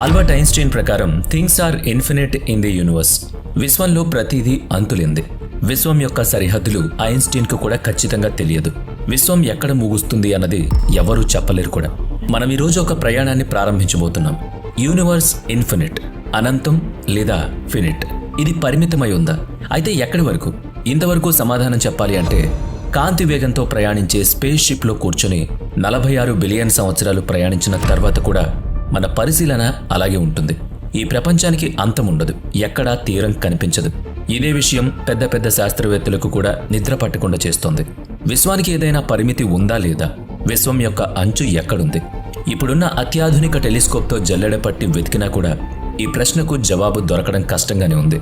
Albert Einstein ప్రకారం things are infinite in the universe. విశ్వంలో ప్రతిదీ అంతులేంది. విశ్వం యొక్క సరిహద్దులు ఐన్స్టీన్ కు కూడా ఖచ్చితంగా తెలియదు. విశ్వం ఎక్కడ ముగుస్తుంది అన్నది ఎవరూ చెప్పలేరు కూడా. మనం ఈరోజు ఒక ప్రయాణాన్ని ప్రారంభించబోతున్నాం. యూనివర్స్ ఇన్ఫినిట్, అనంతం లేదా ఫినిట్. ఇది పరిమితమై ఉందా? అయితే ఎక్కడి వరకు? ఇంతవరకు సమాధానం చెప్పాలి అంటే కాంతి వేగంతో ప్రయాణించే స్పేస్ షిప్ లో కూర్చొని 46 బిలియన్ సంవత్సరాలు ప్రయాణించిన తర్వాత కూడా మన పరిశీలన అలాగే ఉంటుంది. ఈ ప్రపంచానికి అంతం ఉండదు, ఎక్కడా తీరం కనిపించదు. ఇదే విషయం పెద్ద పెద్ద శాస్త్రవేత్తలకు కూడా నిద్ర పట్టకుండా చేస్తోంది. విశ్వానికి ఏదైనా పరిమితి ఉందా లేదా? విశ్వం యొక్క అంచు ఎక్కడుంది? ఇప్పుడున్న అత్యాధునిక టెలిస్కోప్తో జల్లెడపట్టి వెతికినా కూడా ఈ ప్రశ్నకు జవాబు దొరకడం కష్టంగానే ఉంది.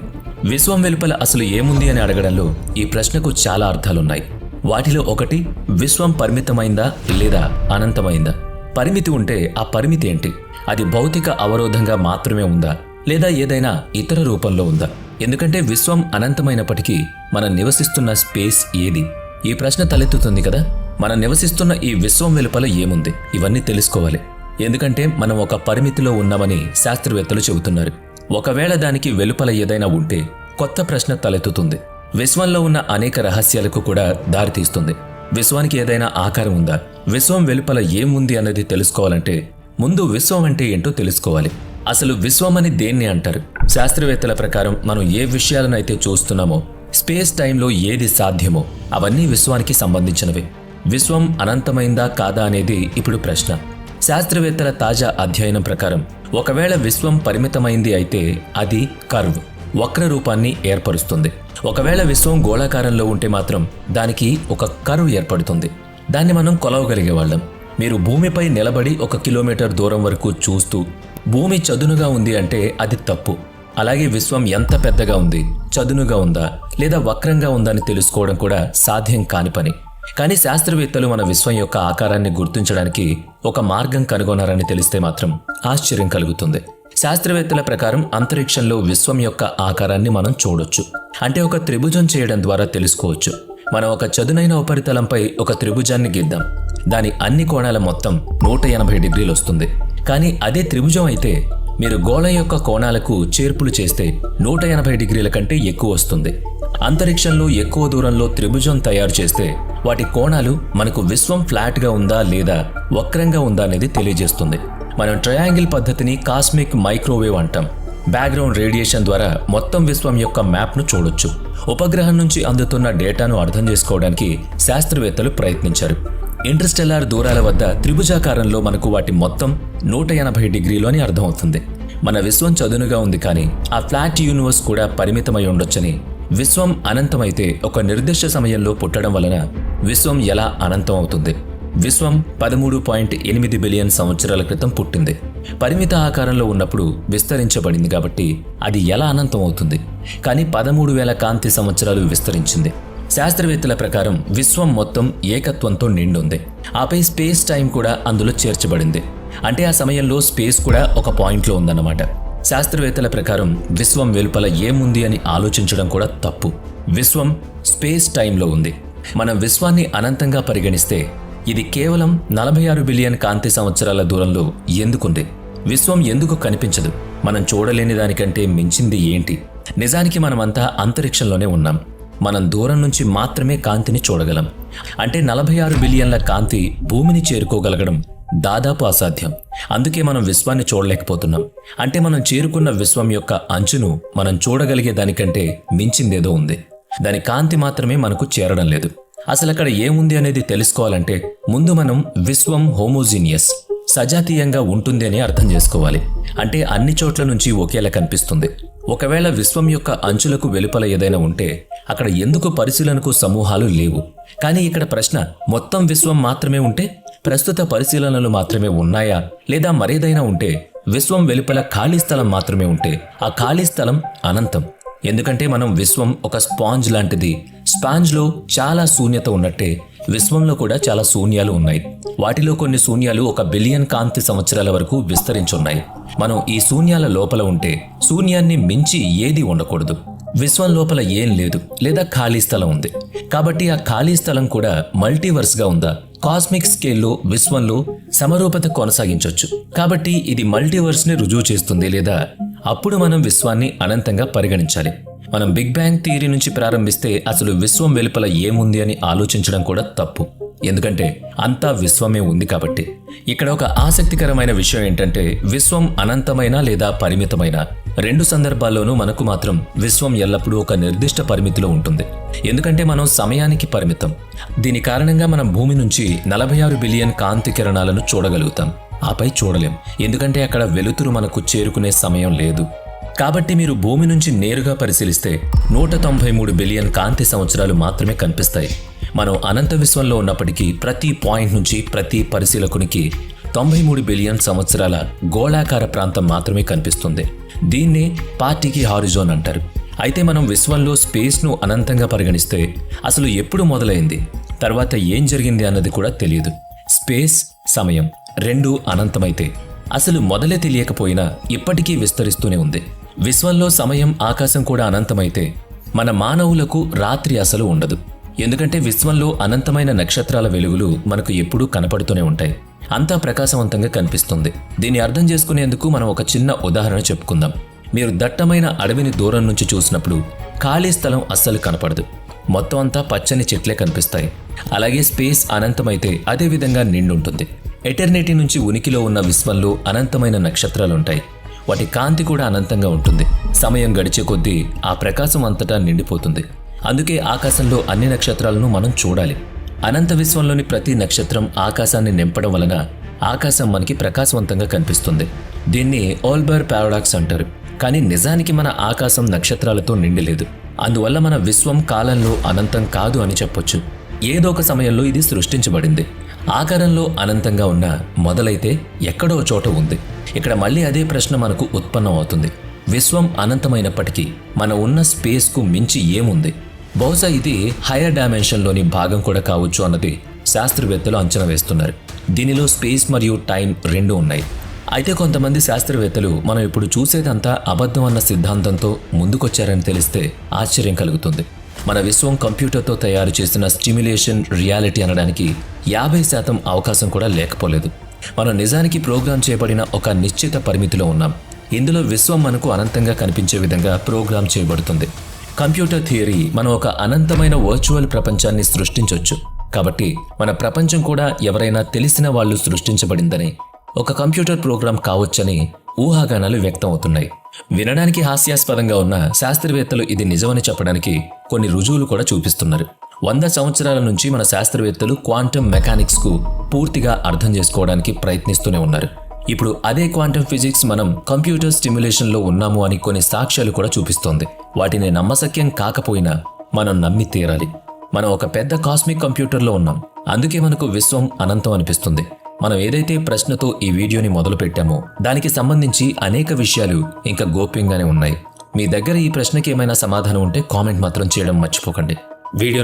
విశ్వం వెలుపల అసలు ఏముంది అని అడగడంలో ఈ ప్రశ్నకు చాలా అర్థాలున్నాయి. వాటిలో ఒకటి, విశ్వం పరిమితమైందా లేదా అనంతమైందా? పరిమితి ఉంటే ఆ పరిమితి ఏంటి? అది భౌతిక అవరోధంగా మాత్రమే ఉందా లేదా ఏదైనా ఇతర రూపంలో ఉందా? ఎందుకంటే విశ్వం అనంతమైనప్పటికీ మనం నివసిస్తున్న స్పేస్ ఏది? ఈ ప్రశ్న తలెత్తుతుంది కదా. మనం నివసిస్తున్న ఈ విశ్వం వెలుపల ఏముంది? ఇవన్నీ తెలుసుకోవాలి. ఎందుకంటే మనం ఒక పరిమితిలో ఉన్నామని శాస్త్రవేత్తలు చెబుతున్నారు. ఒకవేళ దానికి వెలుపల ఏదైనా ఉంటే కొత్త ప్రశ్న తలెత్తుతుంది. విశ్వంలో ఉన్న అనేక రహస్యాలకు కూడా దారితీస్తుంది. విశ్వానికి ఏదైనా ఆకారం ఉందా? విశ్వం వెలుపల ఏముంది అన్నది తెలుసుకోవాలంటే ముందు విశ్వం అంటే ఏంటో తెలుసుకోవాలి. అసలు విశ్వం అని దేన్ని అంటారు? శాస్త్రవేత్తల ప్రకారం మనం ఏ విషయాలనైతే చూస్తున్నామో, స్పేస్ టైంలో ఏది సాధ్యమో అవన్నీ విశ్వానికి సంబంధించినవే. విశ్వం అనంతమైందా కాదా అనేది ఇప్పుడు ప్రశ్న. శాస్త్రవేత్తల తాజా అధ్యయనం ప్రకారం ఒకవేళ విశ్వం పరిమితమైంది అయితే అది కర్వ్, వక్ర రూపాన్ని ఏర్పరుస్తుంది. ఒకవేళ విశ్వం గోళాకారంలో ఉంటే మాత్రం దానికి ఒక కర్వ్ ఏర్పడుతుంది. దాన్ని మనం కొలవగలిగేవాళ్ళం. మీరు భూమిపై నిలబడి 1 కిలోమీటర్ దూరం వరకు చూస్తూ భూమి చదునుగా ఉంది అంటే అది తప్పు. అలాగే విశ్వం ఎంత పెద్దగా ఉంది, చదునుగా ఉందా లేదా వక్రంగా ఉందా అని తెలుసుకోవడం కూడా సాధ్యం కాని పని. కానీ శాస్త్రవేత్తలు మన విశ్వం యొక్క ఆకారాన్ని గుర్తించడానికి ఒక మార్గం కనుగొన్నారని తెలిస్తే మాత్రం ఆశ్చర్యం కలుగుతుంది. శాస్త్రవేత్తల ప్రకారం అంతరిక్షంలో విశ్వం యొక్క ఆకారాన్ని మనం చూడొచ్చు. అంటే ఒక త్రిభుజం చేయడం ద్వారా తెలుసుకోవచ్చు. మనం ఒక చదునైన ఉపరితలంపై ఒక త్రిభుజాన్ని గీద్దాం. దాని అన్ని కోణాల మొత్తం 180 డిగ్రీలు వస్తుంది. కానీ అదే త్రిభుజం అయితే మీరు గోళం యొక్క కోణాలకు చేర్పులు చేస్తే 180 డిగ్రీల కంటే ఎక్కువ వస్తుంది. అంతరిక్షంలో ఎక్కువ దూరంలో త్రిభుజం తయారు చేస్తే వాటి కోణాలు మనకు విశ్వం ఫ్లాట్గా ఉందా లేదా వక్రంగా ఉందా అనేది తెలియజేస్తుంది. మనం ట్రయాంగిల్ పద్ధతిని కాస్మిక్ మైక్రోవేవ్ అంటాం. బ్యాక్గ్రౌండ్ రేడియేషన్ ద్వారా మొత్తం విశ్వం యొక్క మ్యాప్ను చూడొచ్చు. ఉపగ్రహం నుంచి అందుతున్న డేటాను అర్థం చేసుకోవడానికి శాస్త్రవేత్తలు ప్రయత్నించారు. ఇంటర్స్టెల్లార్ దూరాల వద్ద త్రిభుజాకారంలో మనకు వాటి మొత్తం 180 డిగ్రీలు అని అర్థమవుతుంది. మన విశ్వం చదునుగా ఉంది, కానీ ఆ ఫ్లాట్ యూనివర్స్ కూడా పరిమితమై ఉండొచ్చని. విశ్వం అనంతమైతే ఒక నిర్దిష్ట సమయంలో పుట్టడం వలన విశ్వం ఎలా అనంతం అవుతుంది? విశ్వం 13.8 బిలియన్ సంవత్సరాల క్రితం పుట్టింది. పరిమిత ఆకారంలో ఉన్నప్పుడు విస్తరించబడింది కాబట్టి అది ఎలా అనంతం అవుతుంది? కానీ 13,000 కాంతి సంవత్సరాలు విస్తరించింది. శాస్త్రవేత్తల ప్రకారం విశ్వం మొత్తం ఏకత్వంతో నిండుంది. ఆపై స్పేస్ టైం కూడా అందులో చేర్చబడింది. అంటే ఆ సమయంలో స్పేస్ కూడా ఒక పాయింట్లో ఉందన్నమాట. శాస్త్రవేత్తల ప్రకారం విశ్వం వెలుపల ఏముంది అని ఆలోచించడం కూడా తప్పు. విశ్వం స్పేస్ టైంలో ఉంది. మనం విశ్వాన్ని అనంతంగా పరిగణిస్తే ఇది కేవలం 46 బిలియన్ కాంతి సంవత్సరాల దూరంలో ఎందుకుంది? విశ్వం ఎందుకు కనిపించదు? మనం చూడలేని దానికంటే మించింది ఏంటి? నిజానికి మనమంతా అంతరిక్షంలోనే ఉన్నాం. మనం దూరం నుంచి మాత్రమే కాంతిని చూడగలం. అంటే 46 బిలియన్ల కాంతి భూమిని చేరుకోగలగడం దాదాపు అసాధ్యం. అందుకే మనం విశ్వాన్ని చూడలేకపోతున్నాం. అంటే మనం చేరుకున్న విశ్వం యొక్క అంచును మనం చూడగలిగే దానికంటే మించిందేదో ఉంది. దాని కాంతి మాత్రమే మనకు చేరడం లేదు. అసలు అక్కడ ఏముంది అనేది తెలుసుకోవాలంటే ముందు మనం విశ్వం హోమోజీనియస్, సజాతీయంగా ఉంటుంది అని అర్థం చేసుకోవాలి. అంటే అన్ని చోట్ల నుంచి ఒకేలా కనిపిస్తుంది. ఒకవేళ విశ్వం యొక్క అంచులకు వెలుపల ఏదైనా ఉంటే అక్కడ ఎందుకు పరిశీలనకు సమూహాలు లేవు? కానీ ఇక్కడ ప్రశ్న, మొత్తం విశ్వం మాత్రమే ఉంటే, ప్రస్తుత పరిశీలనలు మాత్రమే ఉన్నాయా? లేదా మరేదైనా ఉంటే, విశ్వం వెలుపల ఖాళీ స్థలం మాత్రమే ఉంటే ఆ ఖాళీ స్థలం అనంతం. ఎందుకంటే మనం విశ్వం ఒక స్పాంజ్ లాంటిది. స్పాంజ్లో చాలా శూన్యత ఉన్నట్టే విశ్వంలో కూడా చాలా శూన్యాలు ఉన్నాయి. వాటిలో కొన్ని శూన్యాలు 1 బిలియన్ కాంతి సంవత్సరాల వరకు విస్తరించున్నాయి. మనం ఈ శూన్యాల లోపల ఉంటే శూన్యాన్ని మించి ఏది ఉండకూడదు. విశ్వం లోపల ఏం లేదు లేదా ఖాళీ స్థలం ఉంది. కాబట్టి ఆ ఖాళీ స్థలం కూడా మల్టీవర్స్గా ఉందా? కాస్మిక్ స్కేల్లో విశ్వంలో సమరూపత కొనసాగించవచ్చు. కాబట్టి ఇది మల్టీవర్స్ని రుజువు చేస్తుంది, లేదా అప్పుడు మనం విశ్వాన్ని అనంతంగా పరిగణించాలి. మనం బిగ్ బ్యాంగ్ థియరీ నుంచి ప్రారంభిస్తే అసలు విశ్వం వెలుపల ఏముంది అని ఆలోచించడం కూడా తప్పు. ఎందుకంటే అంతా విశ్వమే ఉంది కాబట్టి. ఇక్కడ ఒక ఆసక్తికరమైన విషయం ఏంటంటే విశ్వం అనంతమైన లేదా పరిమితమైన, రెండు సందర్భాల్లోనూ మనకు మాత్రం విశ్వం ఎల్లప్పుడూ ఒక నిర్దిష్ట పరిమితిలో ఉంటుంది. ఎందుకంటే మనం సమయానికి పరిమితం. దీని కారణంగా మనం భూమి నుంచి 46 బిలియన్ కాంతి కిరణాలను చూడగలుగుతాం. ఆపై చూడలేం, ఎందుకంటే అక్కడ వెలుతురు మనకు చేరుకునే సమయం లేదు. కాబట్టి మీరు భూమి నుంచి నేరుగా పరిశీలిస్తే 193 బిలియన్ కాంతి సంవత్సరాలు మాత్రమే కనిపిస్తాయి. మనం అనంత విశ్వంలో ఉన్నప్పటికీ ప్రతి పాయింట్ నుంచి ప్రతి పరిశీలకునికి 93 బిలియన్ సంవత్సరాల గోళాకార ప్రాంతం మాత్రమే కనిపిస్తుంది. దీన్నే పార్టీకి హారిజోన్ అంటారు. అయితే మనం విశ్వంలో స్పేస్ను అనంతంగా పరిగణిస్తే అసలు ఎప్పుడు మొదలైంది, తర్వాత ఏం జరిగింది అన్నది కూడా తెలియదు. స్పేస్, సమయం రెండూ అనంతమైతే అసలు మొదలే తెలియకపోయినా ఇప్పటికీ విస్తరిస్తూనే ఉంది. విశ్వంలో సమయం, ఆకాశం కూడా అనంతమైతే మన మానవులకు రాత్రి అసలు ఉండదు. ఎందుకంటే విశ్వంలో అనంతమైన నక్షత్రాల వెలుగులు మనకు ఎప్పుడూ కనపడుతూనే ఉంటాయి. అంతా ప్రకాశవంతంగా కనిపిస్తుంది. దీన్ని అర్థం చేసుకునేందుకు మనం ఒక చిన్న ఉదాహరణ చెప్పుకుందాం. మీరు దట్టమైన అడవిని దూరం నుంచి చూసినప్పుడు ఖాళీ స్థలం అస్సలు కనపడదు. మొత్తం అంతా పచ్చని చెట్లే కనిపిస్తాయి. అలాగే స్పేస్ అనంతమైతే అదే విధంగా నిండుంటుంది. ఎటర్నిటీ నుంచి ఉనికిలో ఉన్న విశ్వంలో అనంతమైన నక్షత్రాలుంటాయి. వాటి కాంతి కూడా అనంతంగా ఉంటుంది. సమయం గడిచే కొద్దీ ఆ ప్రకాశం అంతటా నిండిపోతుంది. అందుకే ఆకాశంలో అన్ని నక్షత్రాలను మనం చూడాలి. అనంత విశ్వంలోని ప్రతి నక్షత్రం ఆకాశాన్ని నింపడం వలన ఆకాశం మనకి ప్రకాశవంతంగా కనిపిస్తుంది. దీన్ని ఓల్బర్ పారాడాక్స్ అంటారు. కానీ నిజానికి మన ఆకాశం నక్షత్రాలతో నిండిలేదు. అందువల్ల మన విశ్వం కాలంలో అనంతం కాదు అని చెప్పొచ్చు. ఏదో ఒక సమయంలో ఇది సృష్టించబడింది. ఆకారంలో అనంతంగా ఉన్న మొదలైతే ఎక్కడో చోట ఉంది. ఇక్కడ మళ్ళీ అదే ప్రశ్న మనకు ఉత్పన్నం అవుతుంది. విశ్వం అనంతమైనప్పటికీ మన ఉన్న స్పేస్కు మించి ఏముంది? బహుశా ఇది హైయర్ డైమెన్షన్లోని భాగం కూడా కావచ్చు అన్నది శాస్త్రవేత్తలు అంచనా వేస్తున్నారు. దీనిలో స్పేస్ మరియు టైం రెండూ ఉన్నాయి. అయితే కొంతమంది శాస్త్రవేత్తలు మనం ఇప్పుడు చూసేదంతా అబద్ధం అన్న సిద్ధాంతంతో ముందుకొచ్చారని తెలిస్తే ఆశ్చర్యం కలుగుతుంది. మన విశ్వం కంప్యూటర్తో తయారు చేసిన స్టిమ్యులేషన్ రియాలిటీ అనడానికి 50% అవకాశం కూడా లేకపోలేదు. మనం నిజానికి ప్రోగ్రామ్ చేయబడిన ఒక నిశ్చిత పరిమితిలో ఉన్నాం. ఇందులో విశ్వం మనకు అనంతంగా కనిపించే విధంగా ప్రోగ్రామ్ చేయబడుతుంది. కంప్యూటర్ థియరీ మనం ఒక అనంతమైన వర్చువల్ ప్రపంచాన్ని సృష్టించవచ్చు. కాబట్టి మన ప్రపంచం కూడా ఎవరైనా తెలిసిన వాళ్ళు సృష్టించబడిందని, ఒక కంప్యూటర్ ప్రోగ్రామ్ కావచ్చని ఊహాగానాలు వ్యక్తం అవుతున్నాయి. వినడానికి హాస్యాస్పదంగా ఉన్న శాస్త్రవేత్తలు ఇది నిజమని చెప్పడానికి కొన్ని రుజువులు కూడా చూపిస్తున్నారు. 100 సంవత్సరాల నుంచి మన శాస్త్రవేత్తలు క్వాంటమ్ మెకానిక్స్కు పూర్తిగా అర్థం చేసుకోవడానికి ప్రయత్నిస్తూనే ఉన్నారు. ఇప్పుడు అదే క్వాంటమ్ ఫిజిక్స్ మనం కంప్యూటర్ స్టిమ్యులేషన్లో ఉన్నాము అని కొన్ని సాక్ష్యాలు కూడా చూపిస్తోంది. వాటిని నమ్మశక్యం కాకపోయినా మనం నమ్మి తీరాలి. మనం ఒక పెద్ద కాస్మిక్ కంప్యూటర్లో ఉన్నాం. అందుకే మనకు విశ్వం అనంతం అనిపిస్తుంది. మనం ఏదైతే ప్రశ్నతో ఈ వీడియోని మొదలు పెట్టామో దానికి సంబంధించి అనేక విషయాలు ఇంకా గోప్యంగానే ఉన్నాయి. మీ దగ్గర ఈ ప్రశ్నకి ఏమైనా సమాధానం ఉంటే కామెంట్ మాత్రం చేయడం మర్చిపోకండి. వీడియో